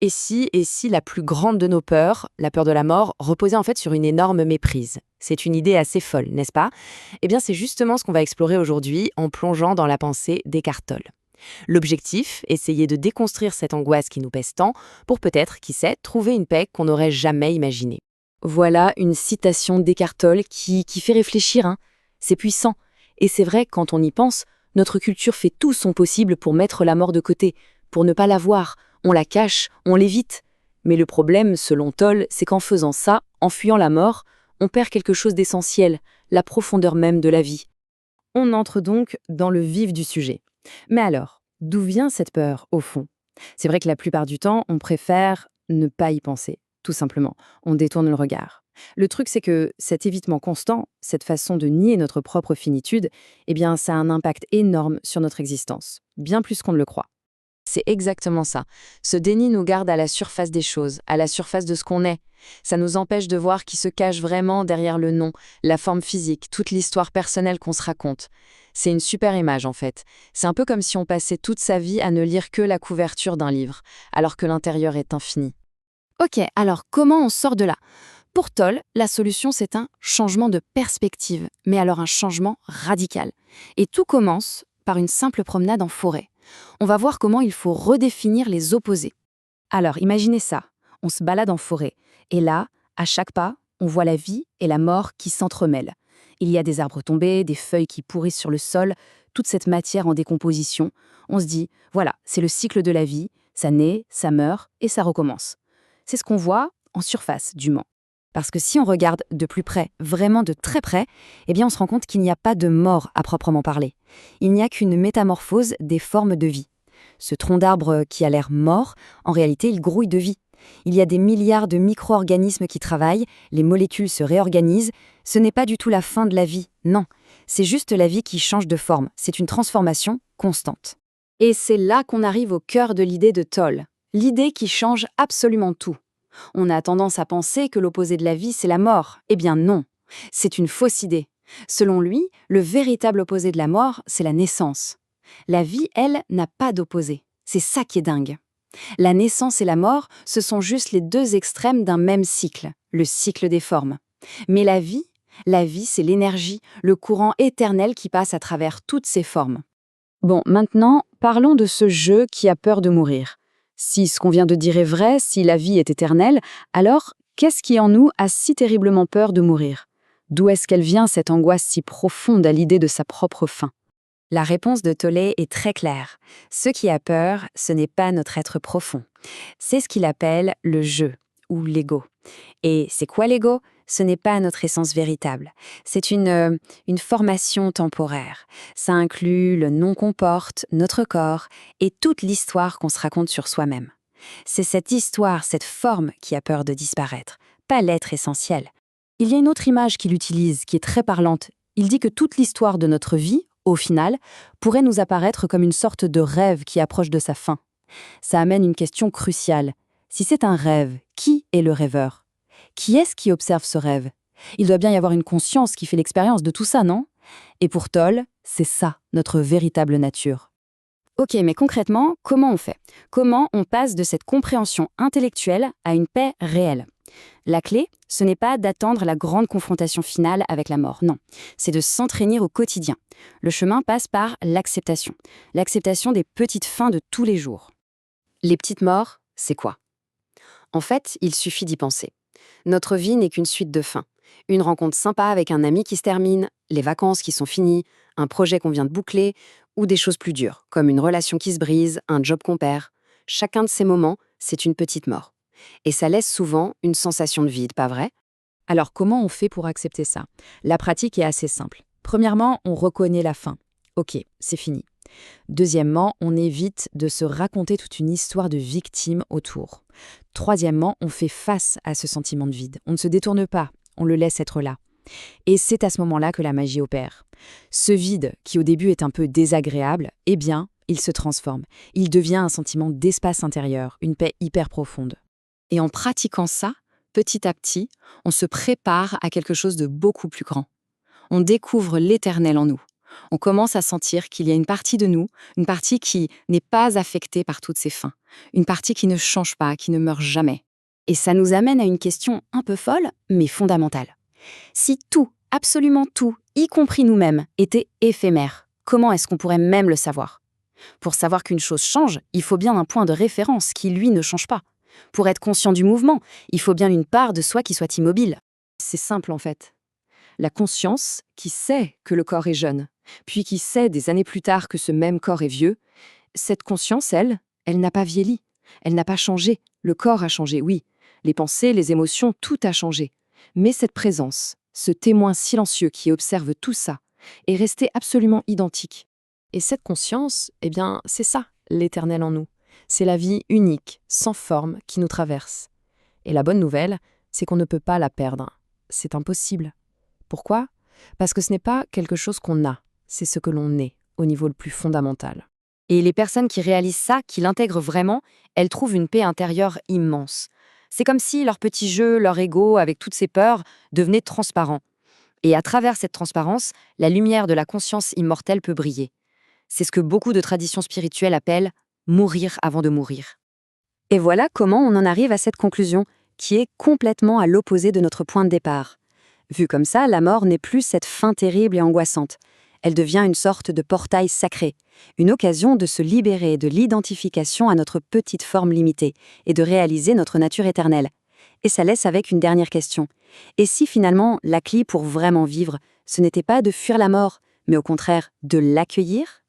Et si la plus grande de nos peurs, la peur de la mort, reposait en fait sur une énorme méprise? C'est une idée assez folle, n'est-ce pas? Eh bien, c'est justement ce qu'on va explorer aujourd'hui en plongeant dans la pensée d'Eckhart Tolle. L'objectif, essayer de déconstruire cette angoisse qui nous pèse tant pour peut-être, qui sait, trouver une paix qu'on n'aurait jamais imaginée. Voilà une citation d'Eckhart Tolle qui fait réfléchir, hein. C'est puissant. Et c'est vrai, quand on y pense, notre culture fait tout son possible pour mettre la mort de côté, pour ne pas la voir. On la cache, on l'évite. Mais le problème, selon Tolle, c'est qu'en faisant ça, en fuyant la mort, on perd quelque chose d'essentiel, la profondeur même de la vie. On entre donc dans le vif du sujet. Mais alors, d'où vient cette peur, au fond? C'est vrai que la plupart du temps, on préfère ne pas y penser, tout simplement. On détourne le regard. Le truc, c'est que cet évitement constant, cette façon de nier notre propre finitude, eh bien, ça a un impact énorme sur notre existence, bien plus qu'on ne le croit. C'est exactement ça. Ce déni nous garde à la surface des choses, à la surface de ce qu'on est. Ça nous empêche de voir qui se cache vraiment derrière le nom, la forme physique, toute l'histoire personnelle qu'on se raconte. C'est une super image en fait. C'est un peu comme si on passait toute sa vie à ne lire que la couverture d'un livre, alors que l'intérieur est infini. Ok, alors comment on sort de là? Pour Toll, la solution c'est un changement de perspective, mais alors un changement radical. Et tout commence par une simple promenade en forêt. On va voir comment il faut redéfinir les opposés. Alors, imaginez ça. On se balade en forêt. Et là, à chaque pas, on voit la vie et la mort qui s'entremêlent. Il y a des arbres tombés, des feuilles qui pourrissent sur le sol, toute cette matière en décomposition. On se dit, voilà, c'est le cycle de la vie, ça naît, ça meurt et ça recommence. C'est ce qu'on voit en surface du Mans. Parce que si on regarde de plus près, vraiment de très près, eh bien on se rend compte qu'il n'y a pas de mort à proprement parler. Il n'y a qu'une métamorphose des formes de vie. Ce tronc d'arbre qui a l'air mort, en réalité, il grouille de vie. Il y a des milliards de micro-organismes qui travaillent, les molécules se réorganisent. Ce n'est pas du tout la fin de la vie, non. C'est juste la vie qui change de forme. C'est une transformation constante. Et c'est là qu'on arrive au cœur de l'idée de Toll. L'idée qui change absolument tout. On a tendance à penser que l'opposé de la vie, c'est la mort. Eh bien non, c'est une fausse idée. Selon lui, le véritable opposé de la mort, c'est la naissance. La vie, elle, n'a pas d'opposé. C'est ça qui est dingue. La naissance et la mort, ce sont juste les deux extrêmes d'un même cycle, le cycle des formes. Mais la vie, c'est l'énergie, le courant éternel qui passe à travers toutes ces formes. Bon, maintenant, parlons de ce jeu qui a peur de mourir. Si ce qu'on vient de dire est vrai, si la vie est éternelle, alors qu'est-ce qui en nous a si terriblement peur de mourir? D'où est-ce qu'elle vient cette angoisse si profonde à l'idée de sa propre fin? La réponse de Tolle est très claire. Ce qui a peur, ce n'est pas notre être profond. C'est ce qu'il appelle le jeu, ou l'ego. Et c'est quoi l'ego? Ce n'est pas notre essence véritable. C'est une formation temporaire. Ça inclut le nom qu'on porte, notre corps, et toute l'histoire qu'on se raconte sur soi-même. C'est cette histoire, cette forme qui a peur de disparaître, pas l'être essentiel. Il y a une autre image qu'il utilise, qui est très parlante. Il dit que toute l'histoire de notre vie, au final, pourrait nous apparaître comme une sorte de rêve qui approche de sa fin. Ça amène une question cruciale. Si c'est un rêve, qui est le rêveur? Qui est-ce qui observe ce rêve? Il doit bien y avoir une conscience qui fait l'expérience de tout ça, non? Et pour Toll, c'est ça, notre véritable nature. Ok, mais concrètement, comment on fait? Comment on passe de cette compréhension intellectuelle à une paix réelle? La clé, ce n'est pas d'attendre la grande confrontation finale avec la mort, non. C'est de s'entraîner au quotidien. Le chemin passe par l'acceptation. L'acceptation des petites fins de tous les jours. Les petites morts, c'est quoi? En fait, il suffit d'y penser. Notre vie n'est qu'une suite de fins. Une rencontre sympa avec un ami qui se termine, les vacances qui sont finies, un projet qu'on vient de boucler, ou des choses plus dures, comme une relation qui se brise, un job qu'on perd. Chacun de ces moments, c'est une petite mort. Et ça laisse souvent une sensation de vide, pas vrai? Alors comment on fait pour accepter ça? La pratique est assez simple. Premièrement, on reconnaît la fin. Ok, c'est fini. Deuxièmement, on évite de se raconter toute une histoire de victime autour. Troisièmement, on fait face à ce sentiment de vide. On ne se détourne pas, on le laisse être là. Et c'est à ce moment-là que la magie opère. Ce vide, qui au début est un peu désagréable, eh bien, il se transforme. Il devient un sentiment d'espace intérieur, une paix hyper profonde. Et en pratiquant ça, petit à petit, on se prépare à quelque chose de beaucoup plus grand. On découvre l'éternel en nous. On commence à sentir qu'il y a une partie de nous, une partie qui n'est pas affectée par toutes ces fins, une partie qui ne change pas, qui ne meurt jamais. Et ça nous amène à une question un peu folle, mais fondamentale. Si tout, absolument tout, y compris nous-mêmes, était éphémère, comment est-ce qu'on pourrait même le savoir? Pour savoir qu'une chose change, il faut bien un point de référence qui, lui, ne change pas. Pour être conscient du mouvement, il faut bien une part de soi qui soit immobile. C'est simple en fait. La conscience qui sait que le corps est jeune, puis qui sait des années plus tard que ce même corps est vieux, cette conscience, elle n'a pas vieilli, elle n'a pas changé. Le corps a changé, oui. Les pensées, les émotions, tout a changé. Mais cette présence, ce témoin silencieux qui observe tout ça, est resté absolument identique. Et cette conscience, eh bien, c'est ça, l'éternel en nous. C'est la vie unique, sans forme, qui nous traverse. Et la bonne nouvelle, c'est qu'on ne peut pas la perdre. C'est impossible. Pourquoi? Parce que ce n'est pas quelque chose qu'on a, c'est ce que l'on est, au niveau le plus fondamental. Et les personnes qui réalisent ça, qui l'intègrent vraiment, elles trouvent une paix intérieure immense. C'est comme si leur petit jeu, leur ego, avec toutes ces peurs, devenait transparent. Et à travers cette transparence, la lumière de la conscience immortelle peut briller. C'est ce que beaucoup de traditions spirituelles appellent « mourir avant de mourir ». Et voilà comment on en arrive à cette conclusion, qui est complètement à l'opposé de notre point de départ. Vu comme ça, la mort n'est plus cette fin terrible et angoissante. Elle devient une sorte de portail sacré, une occasion de se libérer de l'identification à notre petite forme limitée et de réaliser notre nature éternelle. Et ça laisse avec une dernière question. Et si finalement, la clé pour vraiment vivre, ce n'était pas de fuir la mort, mais au contraire de l'accueillir ?